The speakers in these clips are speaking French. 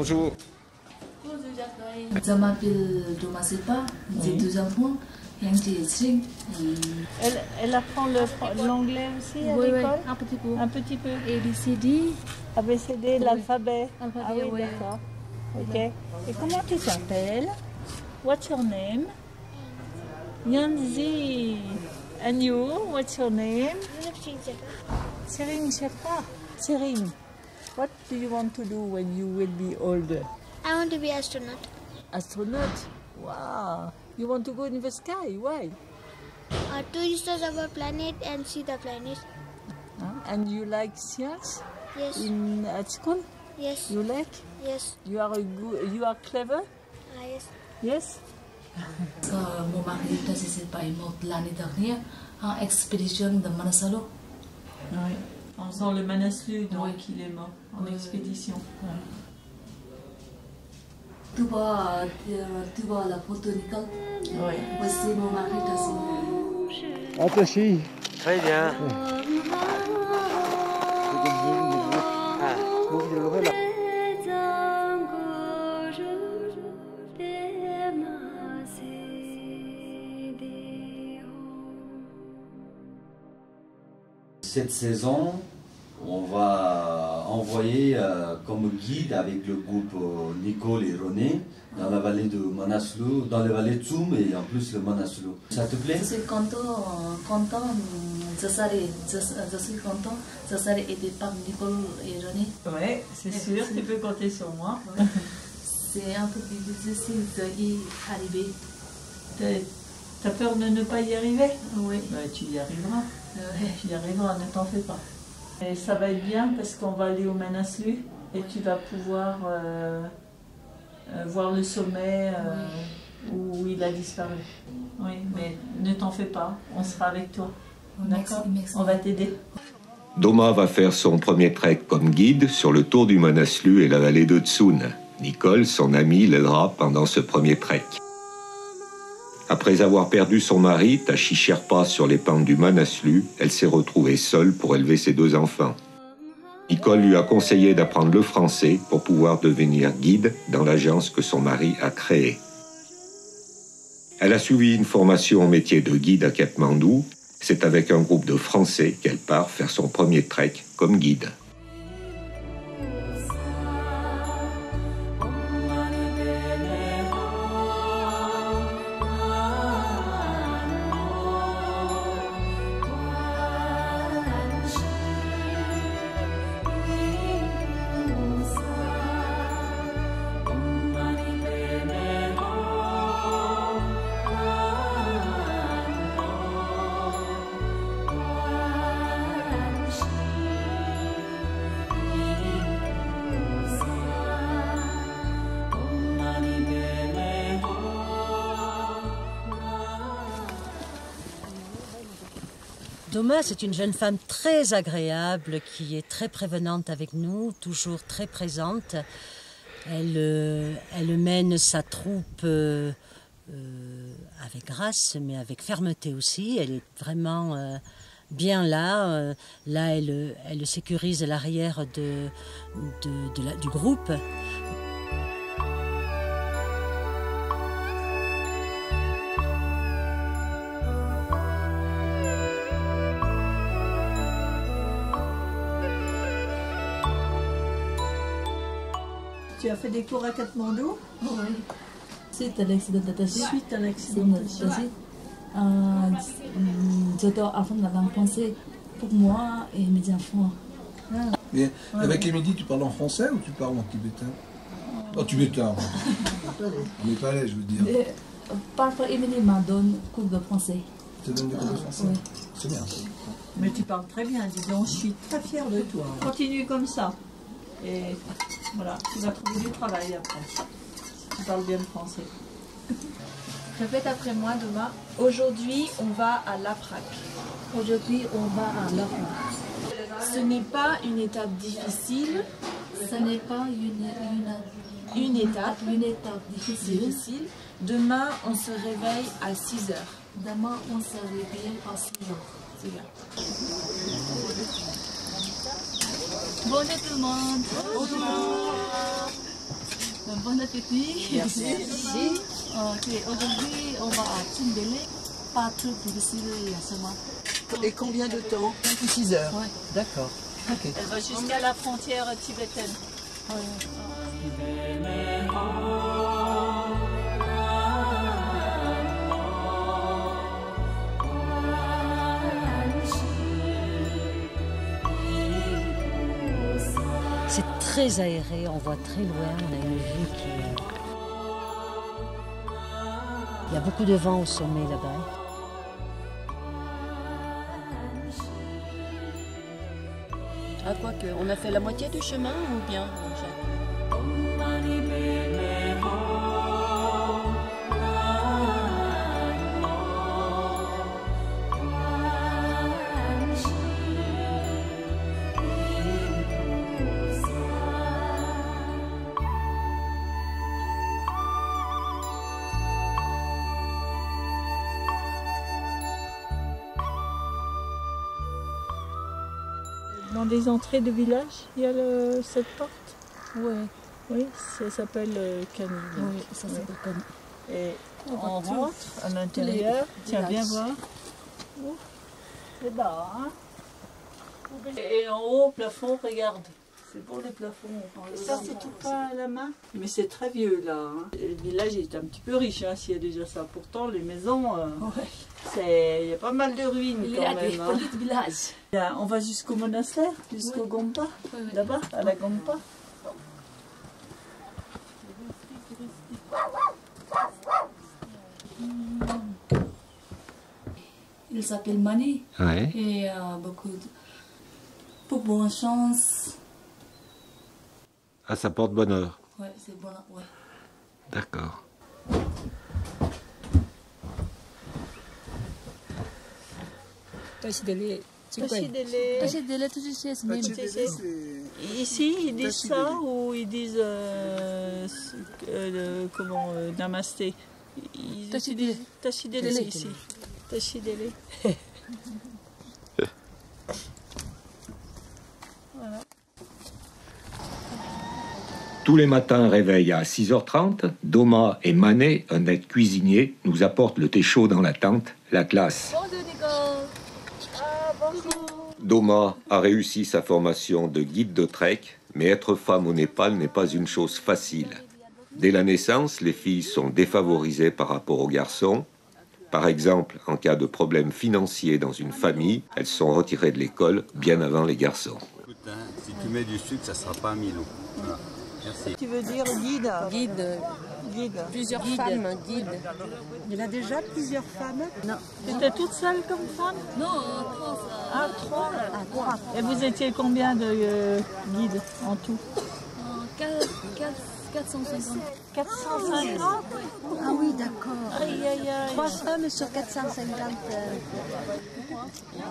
Bonjour. Je m'appelle Thomas Sepa, j'ai 2 enfants. Elle apprend l'anglais aussi à Oui, l'école? un petit peu. Un petit peu. ABCD. ABCD, l'alphabet. Ah oui, oui. d'accord. Ok. Et comment tu t'appelles? What's your name? Yanzi. And you, what's your name? Serine Shepa. Serine, what do you want to do when you will be older? I want to be astronaut. Astronaut? Wow. You want to go in the sky? Why? To research our planet and see the planet. And you like science? Yes. At school? Yes. You like? Yes. You are clever? Yes. Yes. Mon mari est mort l'année dernière en expédition de Manaslu. Oui. En faisant le Manaslu, donc il est mort en expédition. Tu vois la photo, Nicole? Oui. Voici mon mari Attaché. Très bien. Cette saison, on va envoyer comme guide avec le groupe Nicole et René dans la vallée de Manaslu, dans la vallée de Tsum et en plus le Manaslu. Ça te plaît? Je suis content, je suis content, je serai aidé par Nicole et René. Oui, c'est sûr, tu peux compter sur moi. C'est un peu difficile d'y arriver. T'as peur de ne pas y arriver? Oui. Tu y arriveras. Tu y arriveras, ne t'en fais pas. Et ça va être bien parce qu'on va aller au Manaslu et tu vas pouvoir voir le sommet où il a disparu. Oui, mais ne t'en fais pas, on sera avec toi. D'accord? On va t'aider. Doma va faire son premier trek comme guide sur le tour du Manaslu et la vallée de Tsun. Nicole, son amie, l'aidera pendant ce premier trek. Après avoir perdu son mari, Tashi Sherpa, sur les pentes du Manaslu, elle s'est retrouvée seule pour élever ses 2 enfants. Nicole lui a conseillé d'apprendre le français pour pouvoir devenir guide dans l'agence que son mari a créée. Elle a suivi une formation au métier de guide à Katmandou. C'est avec un groupe de Français qu'elle part faire son premier trek comme guide. Doma, c'est une jeune femme très agréable, qui est très prévenante avec nous, toujours très présente. Elle mène sa troupe avec grâce, mais avec fermeté aussi. Elle est vraiment bien là. Là, elle sécurise l'arrière du groupe. Tu as fait des cours à Katmandou? Oui. Suite à l'accident de Tashi. Suite à l'accident de Tashi. Je dois avoir la langue française pour moi et mes enfants. Et avec Émilie, tu parles en français ou tu parles en tibétain? En tibétain. On n'est pas allé, je veux dire. Parfois, Émilie m'a donné cours de français. Tu te donnes des cours de français? Oui. C'est bien ça. Mais tu parles très bien, dis donc, je suis très fière de toi. Continue comme ça. Et voilà, tu vas trouver du travail après. Tu parles bien le français. Répète après moi, Doma. Aujourd'hui, on va à l'APRAC. Aujourd'hui, on va à l'APRAC. Ce n'est pas une étape difficile. Ce n'est pas une étape difficile. Demain, on se réveille à 6 heures. Demain, on se réveille à 6 heures. C'est bien. Bonjour tout le monde. Bonjour. Bon appétit. Merci. Ok, aujourd'hui, on va à Tindele. Pas trop difficile, seulement. Et combien de temps? 6 heures. Ouais. D'accord. Ok. Elle va jusqu'à la frontière tibétaine. C'est très aéré, on voit très loin, on a une vue qui est... Il y a beaucoup de vent au sommet là-bas. Ah, quoique, on a fait la moitié du chemin ou bien Dans les entrées de village, il y a cette porte. Ouais. Oui, ça s'appelle Camille. Oui, ça s'appelle comme. Et on rentre à l'intérieur. Tiens, viens voir. C'est bas, hein? Et en haut, au plafond, regarde. C'est beau les plafonds. Ça, c'est tout pas à la main. Mais c'est très vieux là. Hein. Le village est un petit peu riche, hein, s'il y a déjà ça. Pourtant, les maisons, il y a pas mal de ruines Il y quand a même. des Hein. petits villages. On va jusqu'au monastère, jusqu'au Gompa, là-bas, à la Gompa. Il s'appelle Mani. Ouais. Et beaucoup de... Pour bonne chance. Ah, ça porte bonheur. Ouais, c'est bon. Ouais. D'accord. Tachidele, ici, ils disent ça ou ils disent namasté. Ils utilisent Tachidele ici. Tachidele. Voilà. Tous les matins, réveil à 6h30, Doma et Manet, un aide cuisinier, nous apportent le thé chaud dans la tente, la classe. Bonjour Nico. Bonjour. Doma a réussi sa formation de guide de trek, mais être femme au Népal n'est pas une chose facile. Dès la naissance, les filles sont défavorisées par rapport aux garçons. Par exemple, en cas de problème financier dans une famille, elles sont retirées de l'école bien avant les garçons. Écoute, hein, si tu mets du sucre, ça ne sera pas à Milo. Voilà. Merci. Tu veux dire guide? Guide. plusieurs femmes guides? Il y en a déjà plusieurs femmes? Non. Tu étais toute seule comme femme? Non, trois. Ah, trois. Et vous étiez combien de guides en tout? 450. 450? Ah oui, d'accord. Aïe, aïe, aïe. 3 femmes sur 450.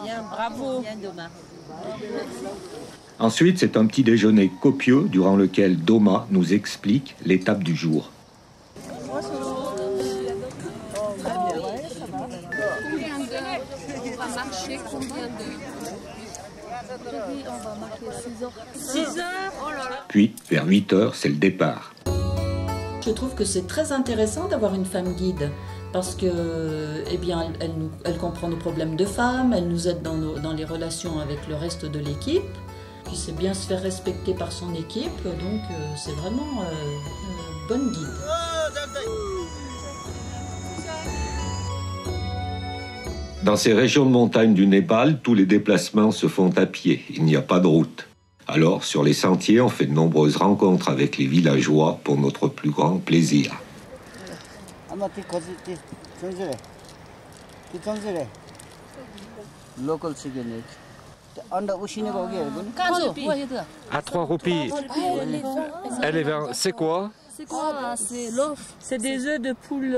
Bien, bravo. Bien, Doma. Ensuite, c'est un petit déjeuner copieux durant lequel Doma nous explique l'étape du jour. On va marcher combien d'heures? Aujourd'hui, on va marcher 6 heures. 6 heures? Oh là là. Puis, vers 8h, c'est le départ. Je trouve que c'est très intéressant d'avoir une femme guide parce que, eh bien, elle comprend nos problèmes de femmes, elle nous aide dans les relations avec le reste de l'équipe. Puis c'est bien se faire respecter par son équipe, donc c'est vraiment une bonne guide. Dans ces régions de montagne du Népal, tous les déplacements se font à pied, il n'y a pas de route. Alors, sur les sentiers, on fait de nombreuses rencontres avec les villageois pour notre plus grand plaisir. À 3 roupies. Elle est vers... C'est quoi? C'est quoi? C'est l'œuf. C'est des œufs de poule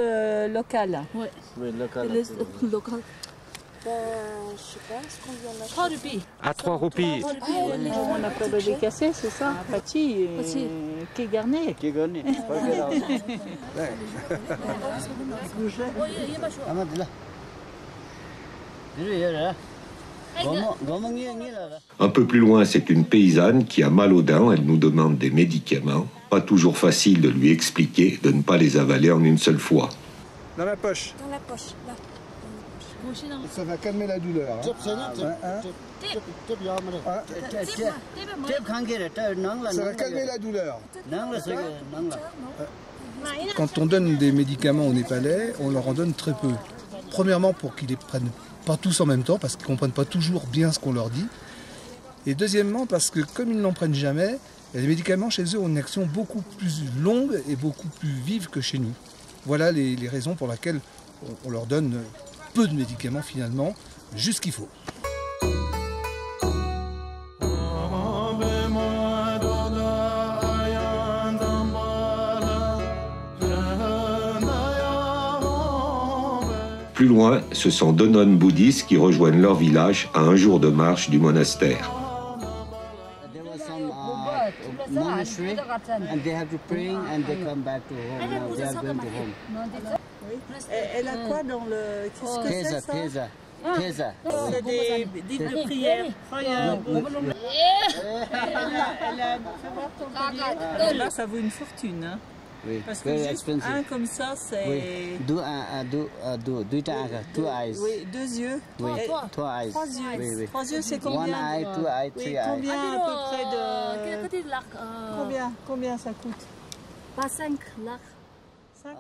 locales. Ouais. Oui, local. Local. Je sais pas ce qu'on vient là. 3 roupies. À 3 roupies. On appelle le décassé, c'est ça? Pâti, qui garné. Qui gagne? Un peu plus loin, c'est une paysanne qui a mal aux dents, elle nous demande des médicaments. Pas toujours facile de lui expliquer de ne pas les avaler en une seule fois. Dans la poche. Dans la poche, là. Ça va calmer la douleur. Hein. Ça va calmer la douleur. Quand on donne des médicaments aux Népalais, on leur en donne très peu. Premièrement, pour qu'ils les prennent pas tous en même temps, parce qu'ils ne comprennent pas toujours bien ce qu'on leur dit. Et deuxièmement, parce que comme ils n'en prennent jamais, les médicaments chez eux ont une action beaucoup plus longue et beaucoup plus vive que chez nous. Voilà les raisons pour lesquelles on leur donne peu de médicaments finalement, juste ce qu'il faut. Plus loin, ce sont deux nonnes bouddhistes qui rejoignent leur village à un jour de marche du monastère. Elle a quoi dans le... Qu'est-ce que c'est ça? C'est des livres de prière. Là, ça vaut une fortune. Hein? Oui. Parce que juste un comme ça, c'est... Oui. Deux yeux. Oui. Trois yeux. Trois yeux, c'est combien? One eye, two eye, three eye. Combien à peu près de... Combien ça coûte? Pas 5 lacs. 5 lacs.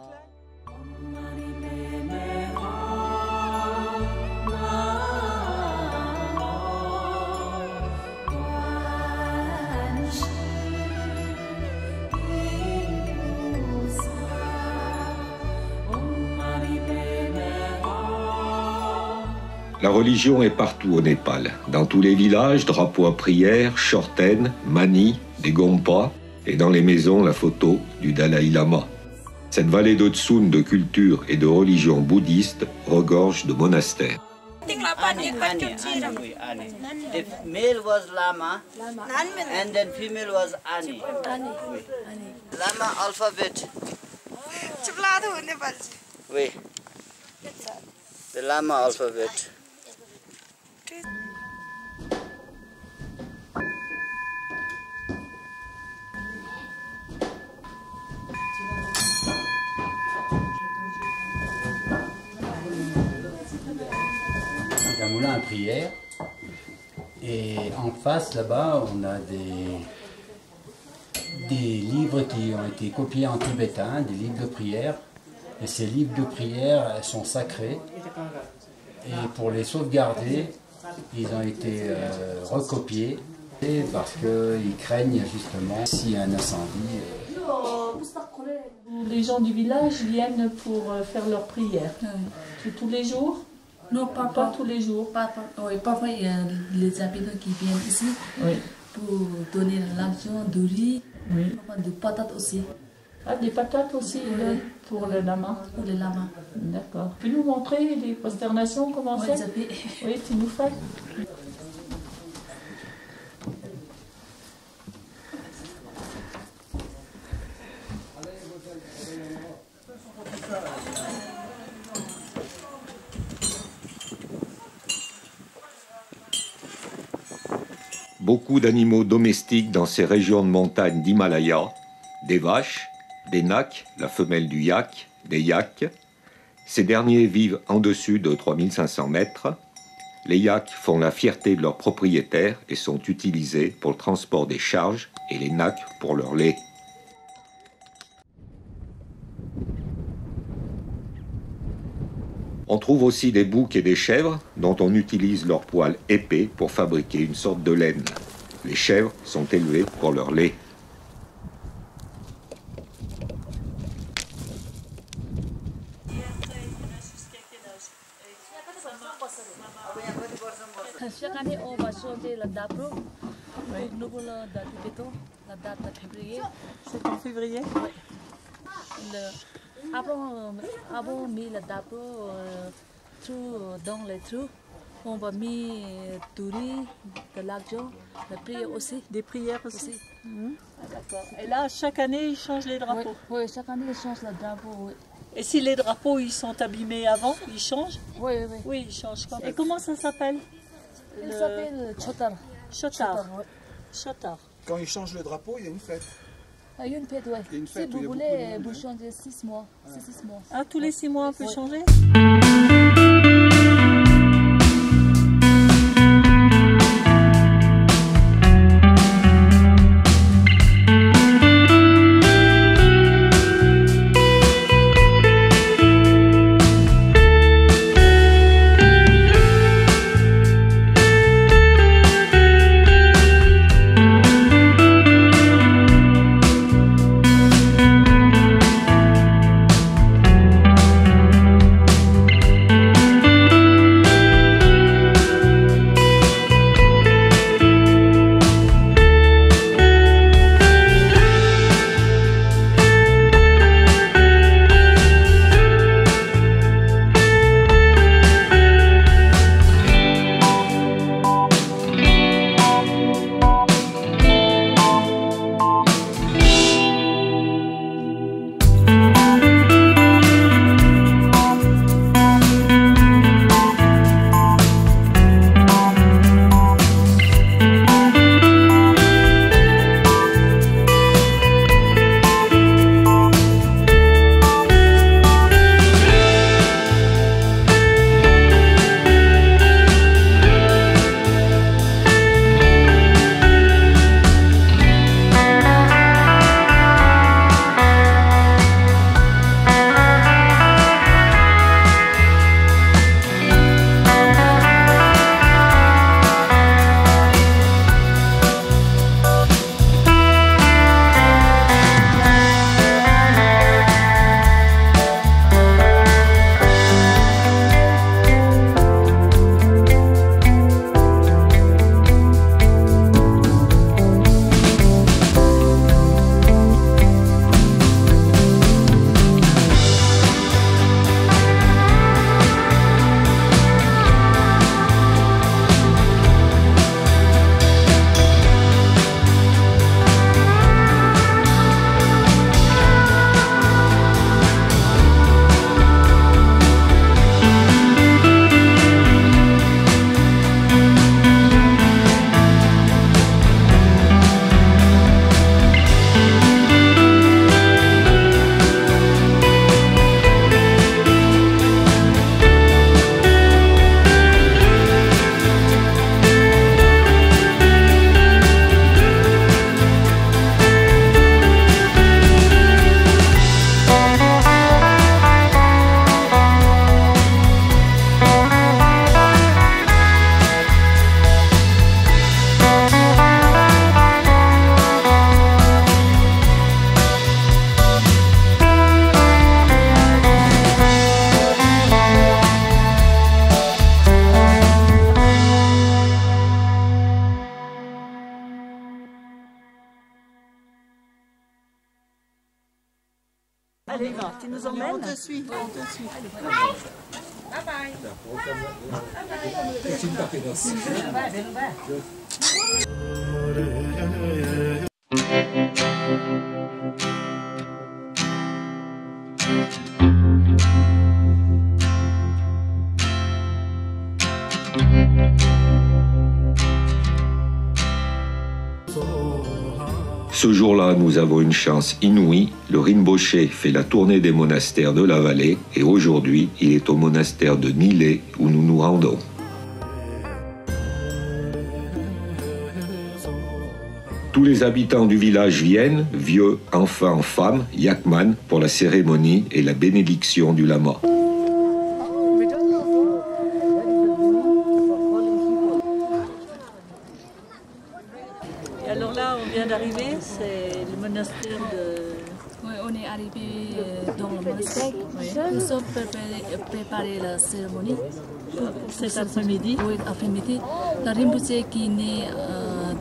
La religion est partout au Népal. Dans tous les villages, drapeaux à prière, shorten, mani, des gompas, et dans les maisons, la photo du Dalai Lama. Cette vallée de Tsun de culture et de religion bouddhiste regorge de monastères. The male was Lama, and then female was Ani. Lama alphabet. Oui. The Lama alphabet. C'est un moulin à prière. Et en face, là-bas, on a des livres qui ont été copiés en tibétain, des livres de prière. Et ces livres de prière sont sacrés. Et pour les sauvegarder, ils ont été recopiés parce qu'ils craignent justement s'il y a un incendie. Les gens du village viennent pour faire leur prière. C'est tous les jours? Non, pas tous les jours. Oui, parfois il y a les habitants qui viennent ici pour donner l'argent, du riz, des patates aussi. Ah, des patates aussi pour le lama? Pour le lama. D'accord. Tu peux nous montrer les prosternations, comment c'est? Oui, tu nous fais. Beaucoup d'animaux domestiques dans ces régions de montagne d'Himalaya, des vaches, des nacs, la femelle du yak, des yaks. Ces derniers vivent en dessus de 3500 mètres. Les yaks font la fierté de leurs propriétaires et sont utilisés pour le transport des charges et les nacs pour leur lait. On trouve aussi des boucs et des chèvres dont on utilise leurs poils épais pour fabriquer une sorte de laine. Les chèvres sont élevées pour leur lait. Chaque année, on va chanter la dapro. Nous voulons la date de février. C'est en février? Oui. Avant mis la dapro dans les trous, on va mettre du riz, de l'argent, la prière aussi. Des prières aussi. D'accord. Et là, chaque année, ils changent les drapeaux? Oui, chaque année, ils changent le drapeau, oui. Et si les drapeaux ils sont abîmés avant, ils changent? Oui. Oui, ils changent quand même. Et comment ça s'appelle? Il s'appelle Chotar. Chotar. Chotar. Quand ils changent le drapeau, il y a une fête. Une fête, ouais. Il y a une fête Si où il y vous a voulez, beaucoup de monde, vous changez 6 mois. C'est 6 mois. Ah, tous les 6 mois, on peut changer? Allez, tu nous emmènes? On te suit. On te suit. Bye bye. Ce jour-là, nous avons une chance inouïe. Le Rinpoché fait la tournée des monastères de la vallée et aujourd'hui, il est au monastère de Nilé où nous nous rendons. Tous les habitants du village viennent, vieux, enfants, femmes, yakman, pour la cérémonie et la bénédiction du lama. Et alors là, on vient d'arriver, c'est le monastère de... Oui, on est arrivé dans le monastère. Oui. Nous sommes préparés la cérémonie. Cet après-midi? Oui, après-midi. La Rinpoché qui est né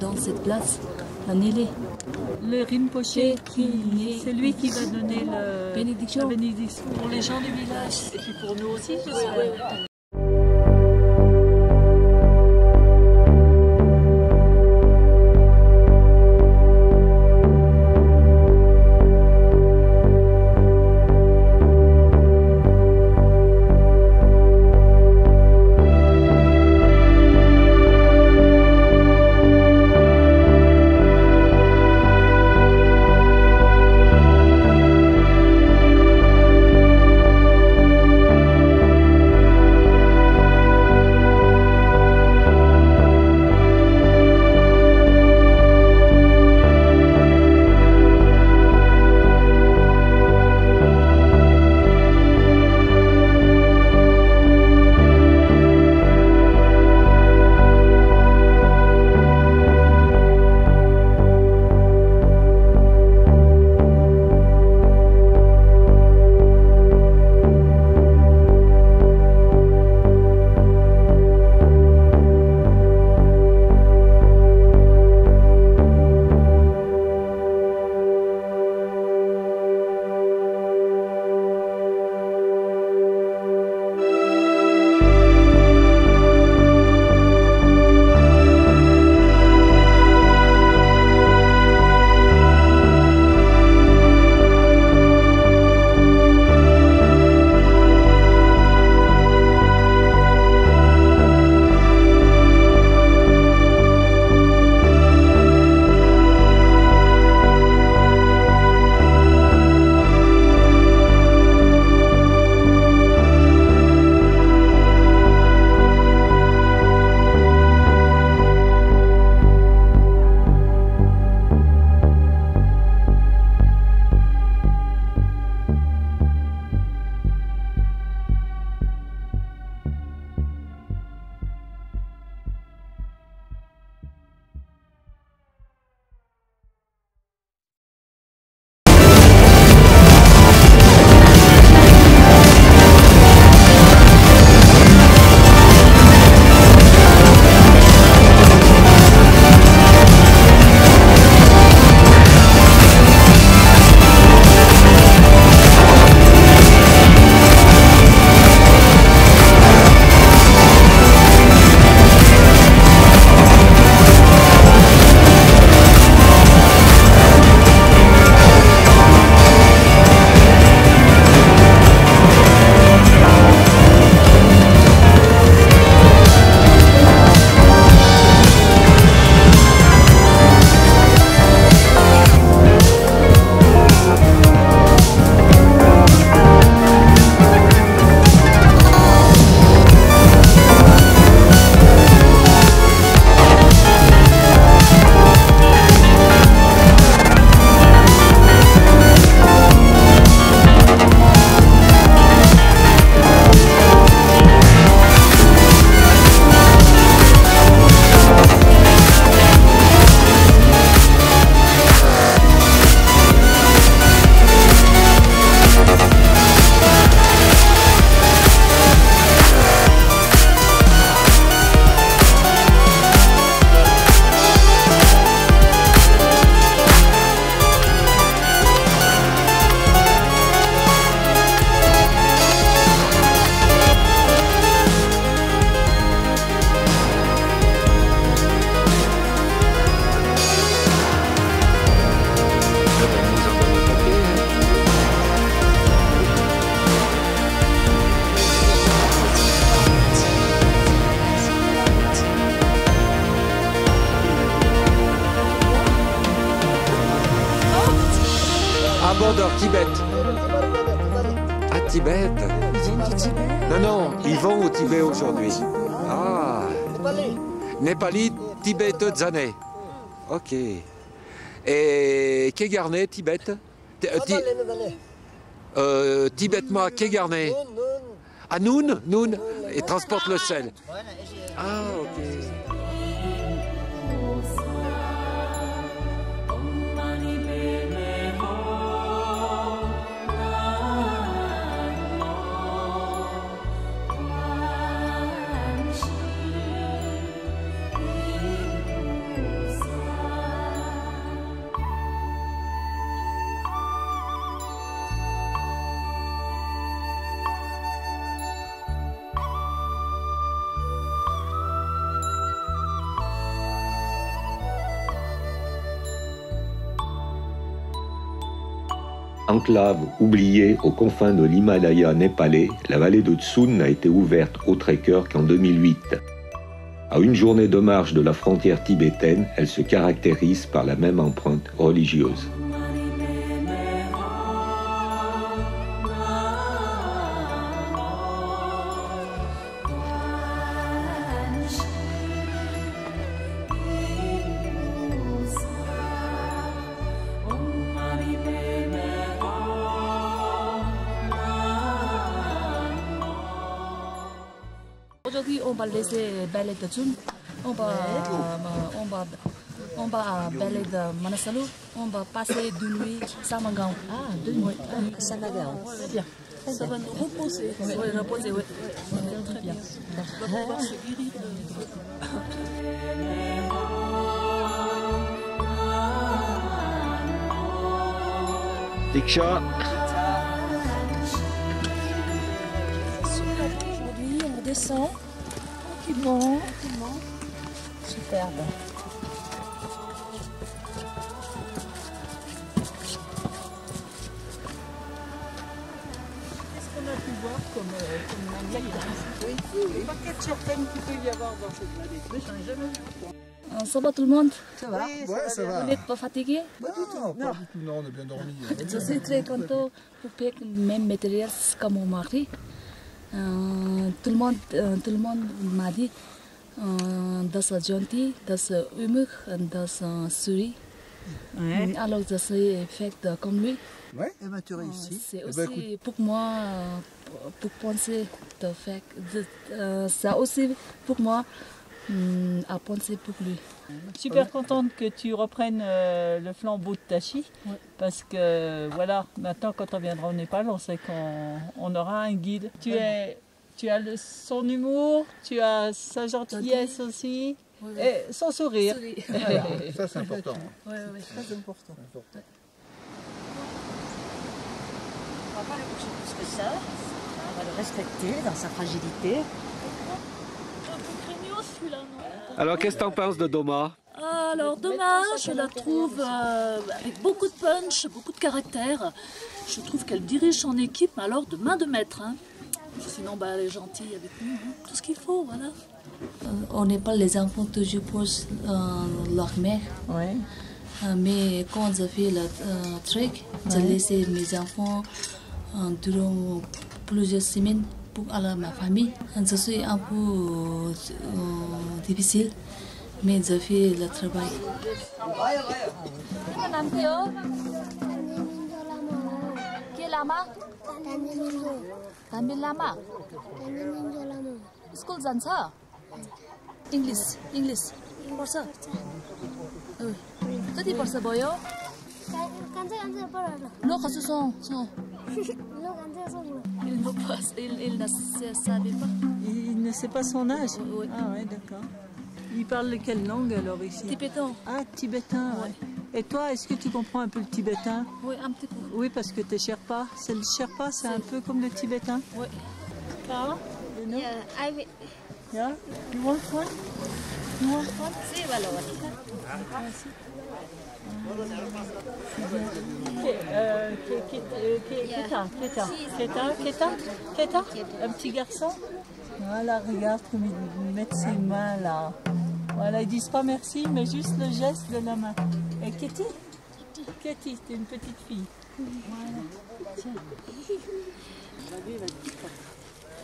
dans cette place, la Nilé. Le Rinpoché, c'est lui qui va donner la bénédiction pour les gens du village. Et puis pour nous aussi, j'espère. Tibet. À Tibet. Non, non, ils vont au Tibet aujourd'hui. Ah. Népali, Tibet, Dzane. Ok. Et Kegarne, Tibet. Tibet, ma Kegarne. Ah, Noun, Noun. Et transporte le sel. Ah, ok. Enclave oubliée aux confins de l'Himalaya népalais, la vallée de Tsun n'a été ouverte aux trekkers qu'en 2008. À une journée de marche de la frontière tibétaine, elle se caractérise par la même empreinte religieuse. Aujourd'hui, on va laisser balai de Tsun, on va balai de Manaslu, on va passer de nuit à Samagao. Ah, de nuit à Samagao. Bien. Ça va nous reposer. Oui, reposer, oui. Très bien. On va pouvoir se guérir de Diksha. Aujourd'hui, on descend tranquillement. Superbe. Qu'est-ce qu'on a pu voir comme manière? Oui. Pas qu'être certaine qu'il peut y avoir dans cette vallée. Mais j'en ai jamais vu. Ça va tout le monde? Ça va? Oui, ça va. Vous n'êtes pas fatigué? Pas du tout. Non, pas du tout. Non, on a bien dormi. Je suis très content pour faire le même matériel comme mon mari. Tout le monde m'a dit das ist gentil, das ist humeur, das ist souris. Ouais. Alors je suis faite comme lui. Ouais, et ben tu réussis. C'est aussi pour moi, pour penser de faire, ça aussi pour moi à penser pour lui. Super contente que tu reprennes le flambeau de Tachi, parce que voilà, maintenant quand on viendra au Népal, on sait qu'on aura un guide. Tu as son humour, tu as sa gentillesse aussi, et son sourire. Voilà, ça c'est important. Oui, très important. On ne va pas le toucher plus que ça, on va le respecter dans sa fragilité. Alors, qu'est-ce que tu en penses de Doma? Alors Doma, je la trouve avec beaucoup de punch, beaucoup de caractère. Je trouve qu'elle dirige son équipe, mais alors de main de maître. Hein. Sinon, elle est gentille avec nous, hein. Tout ce qu'il faut, voilà. On n'est pas les enfants toujours proches leur mère. Ouais. Mais quand je fais le trek, je laisse mes enfants durant plusieurs semaines pour aller à ma famille. Je suis un peu difficile, mais je fais le travail. Quel lama? Tamil lama? School जान्छ? English पर्छ? कति पर्छ भयो? Non, Il ne sait pas son âge. Oui. Ah ouais, d'accord. Il parle quelle langue alors ici? Tibétain. Ah, tibétain, ouais. Et toi, est-ce que tu comprends un peu le tibétain? Oui, un petit peu. Oui, parce que tu es Sherpa. C'est le Sherpa, c'est un peu comme le tibétain? Oui. Carla? Yeah, Yeah? You want one? You want one? Sí, vale, Keta, un petit garçon. Voilà, regarde comme ils mettent ses mains là. Voilà, ils disent pas merci, mais juste le geste de la main. Et Kitty, t'es une petite fille.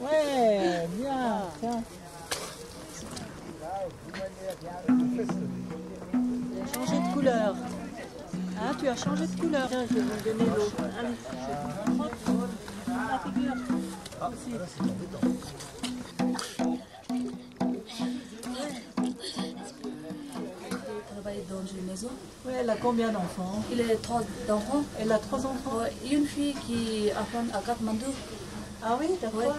Ouais, bien, tiens. Il a changé de couleur. Ah, tu as changé de couleur. Tiens, je vais vous donner l'eau. Allez, la figure. Aussi. Dans une maison. Oui, elle a combien d'enfants? Il a 3 enfants. Elle a 3 enfants? Ouais, une fille qui apprend à Katmandou. Ah oui, d'accord. Ouais.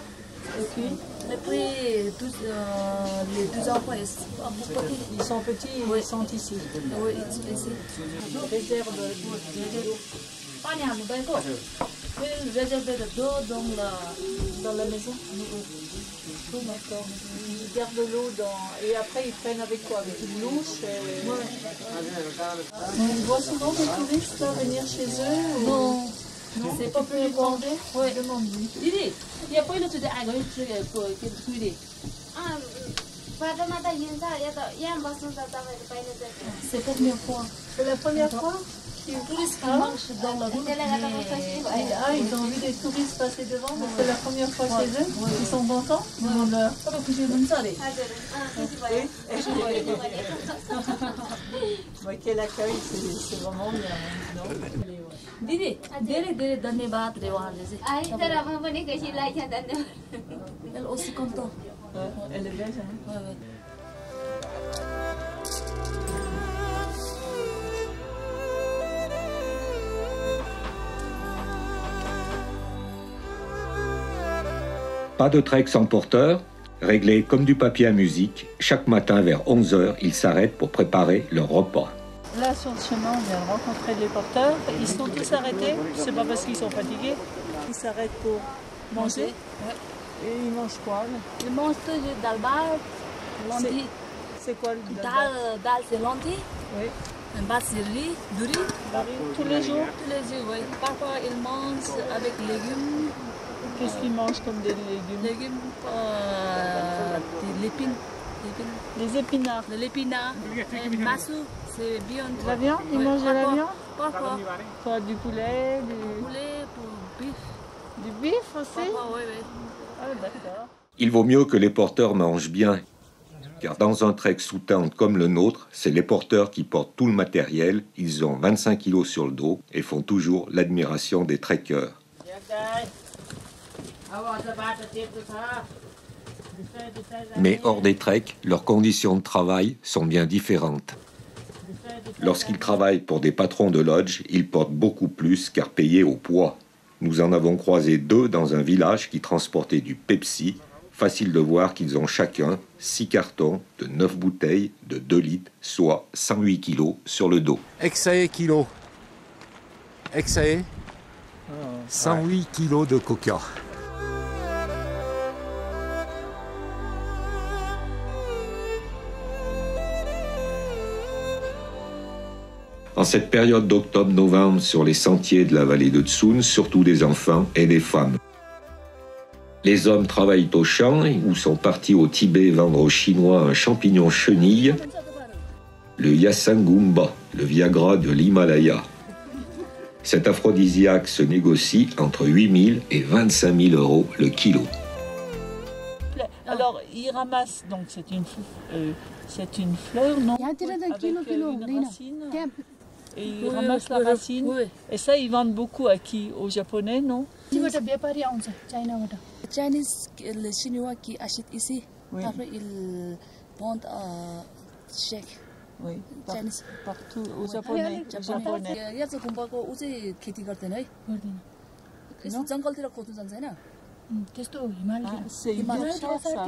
Et puis les 12 enfants, ils sont petits, oui. Ils sont ici. Oui, ici. Réserve réservé de d'eau dans la maison. D'accord. Ils gardent de l'eau et après ils prennent avec quoi? Avec une louche On voit souvent des touristes venir chez eux? Non. C'est pas plus demander? Oui. Demande-lui. Didi, il y a pas eu le truc pour c'est la première fois. C'est la première fois? Les touristes qui marchent dans la route. Ah, ils ont vu des touristes passer devant, mais c'est la première fois chez eux. Ils sont contents? Quel accueil, c'est vraiment bien. Didi, धन्यवाद elle aussi contente. Elle est belle, hein? Pas de trek sans porteur. Réglés comme du papier à musique, chaque matin vers 11h, ils s'arrêtent pour préparer leur repas. Là, sur le chemin, on vient de rencontrer les porteurs. Ils sont tous arrêtés. C'est pas parce qu'ils sont fatigués. Ils s'arrêtent pour manger. Ouais. Et ils mangent quoi? Ils mangent toujours dalbar, lentilles. C'est quoi le dal, c'est lentilles. Oui. Un bas, c'est riz, du riz. Tous les jours? Tous les jours, oui. Parfois, ils mangent avec légumes. Qu'est-ce qu'ils mangent comme des légumes? Légumes, des lépines. Les épinards. Les épinards. Massou, c'est viande. La viande? Ils mangent de la viande? Parfois. Quoi, du poulet? Du poulet pour bif. Du bif aussi? Parfois, oui, oui. Ah, d'accord. Il vaut mieux que les porteurs mangent bien, car dans un trek sous tente comme le nôtre, c'est les porteurs qui portent tout le matériel. Ils ont 25 kilos sur le dos et font toujours l'admiration des trekkers. Mais hors des treks, leurs conditions de travail sont bien différentes. Lorsqu'ils travaillent pour des patrons de lodge, ils portent beaucoup plus car payés au poids. Nous en avons croisé 2 dans un village qui transportait du Pepsi. Facile de voir qu'ils ont chacun 6 cartons de 9 bouteilles de 2 litres, soit 108 kilos sur le dos. Exaé kilo. Exaé. 108 kilos de coca. En cette période d'octobre-novembre, sur les sentiers de la vallée de Tsoun, surtout des enfants et des femmes. Les hommes travaillent au champ ou sont partis au Tibet vendre aux Chinois un champignon chenille, le Yasangumba, le Viagra de l'Himalaya. Cet aphrodisiaque se négocie entre 8 000 et 25 000 euros le kilo. Alors, ils ramassent, donc c'est une fleur, non? Avec une racine. Et ils ramassent la racine. Et ça, ils vendent beaucoup à qui? Aux Japonais, non? Chinese, les Chinois qui achètent ici, après ils vendent à chèque. Oui, partout aux Japonais. यहाँ चाहिँ गुम्बाको ऊ चाहिँ खेती गर्दैन है जङ्गलतिर खोज्नु जान्छ होइन त्यस्तो Himalaya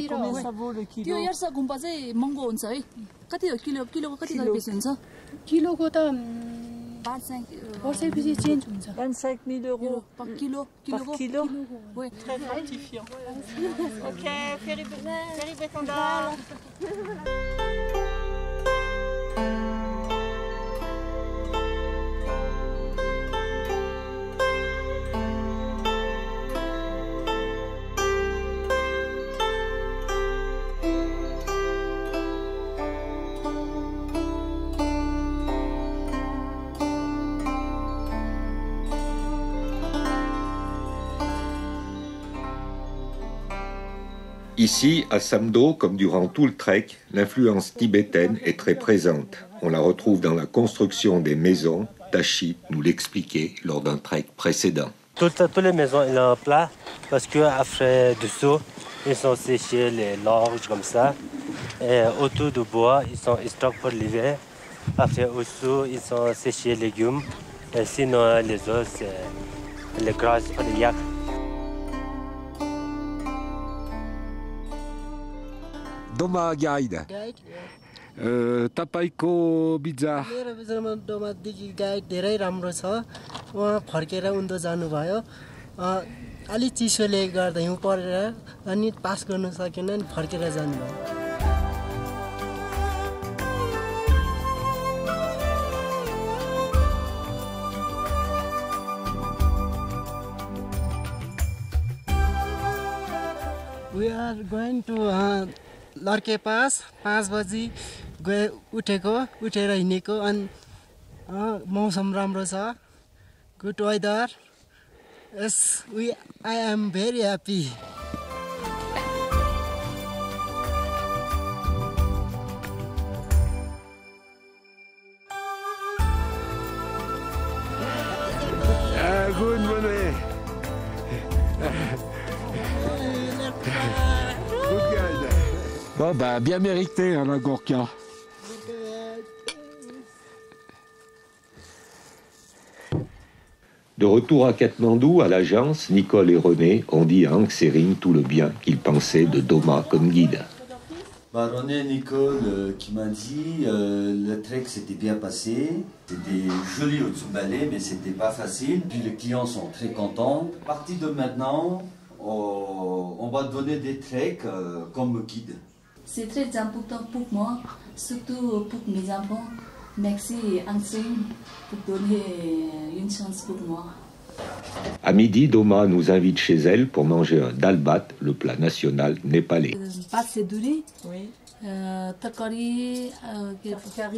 combien ça vaut le kilo? त्यो यार्सा गुम्बा चाहिँ महँगो हुन्छ है कति हो किलोको कति गरेर बेच्नुहुन्छ किलोको त 25 वर्षैपछि चेन्ज हुन्छ 25 000 euros par kilo. Oui, très fortifiant. Ok, Ferry Bekanda. Ici, à Samdo, comme durant tout le trek, l'influence tibétaine est très présente. On la retrouve dans la construction des maisons. Tashi nous l'expliquait lors d'un trek précédent. Toutes les maisons ils ont plat parce qu'après dessous, ils sont séchés les larges comme ça. Et autour du bois, ils sont stockés pour l'hiver. Après dessous, ils sont séchés les légumes. Et sinon, les autres, c'est les grasses pour les yaks. Doma guide. Tapaiको बिजा मेरो विचारमा डोमादेखि गाइड धेरै राम्रो छ उहाँ फर्केर उन्दो जानुभयो अलि चिसोले गर्दा हिउँ परेर अनि पास गर्न सकेन अनि फर्केर जानुभयो We are going to लर्के पास 5 बजी गए उठेर हिँडेको अनि मौसम राम्रो छ good weather yes I am very happy good morning Bon, bah, bien mérité, hein, la Gorka. De retour à Katmandou, à l'agence, Nicole et René ont dit à Hank Sering tout le bien qu'ils pensaient de Doma comme guide. Bah, René et Nicole qui m'a dit le trek s'était bien passé, c'était joli au Tsumbalé, mais c'était pas facile. Puis les clients sont très contents. À partir de maintenant, on va donner des treks comme guide. C'est très important pour moi, surtout pour mes enfants. Merci Hank Sering pour donner une chance pour moi. À midi, Doma nous invite chez elle pour manger un dalbat, le plat national népalais. Pâte c'est duré. Oui. Tarkari,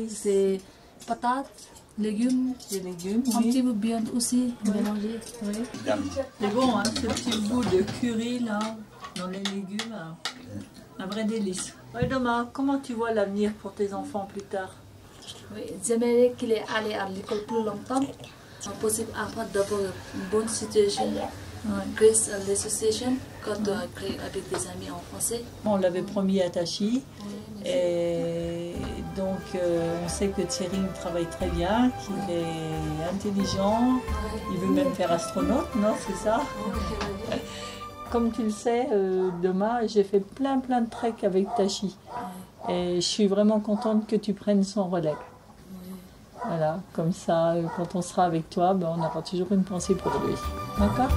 c'est patates, légumes. Des légumes, un petit peu de viande aussi, mélangé. Oui. C'est bon, hein, ce petit goût de curry là, dans les légumes. Hein. Un vrai délice. Oui, Doma, comment tu vois l'avenir pour tes enfants plus tard? Oui, j'aimerais qu'il aille à l'école plus longtemps. Possible avoir d'abord une bonne situation, grâce à l'association, quand on a créé avec des amis en français. On l'avait promis à Tashi, et donc on sait que Thierry travaille très bien, qu'il est intelligent, il veut même faire astronaute, non, c'est ça? Comme tu le sais, demain, j'ai fait plein de treks avec Tashi. Et je suis vraiment contente que tu prennes son relais. Voilà, comme ça, quand on sera avec toi, ben, on aura toujours une pensée pour lui. D'accord?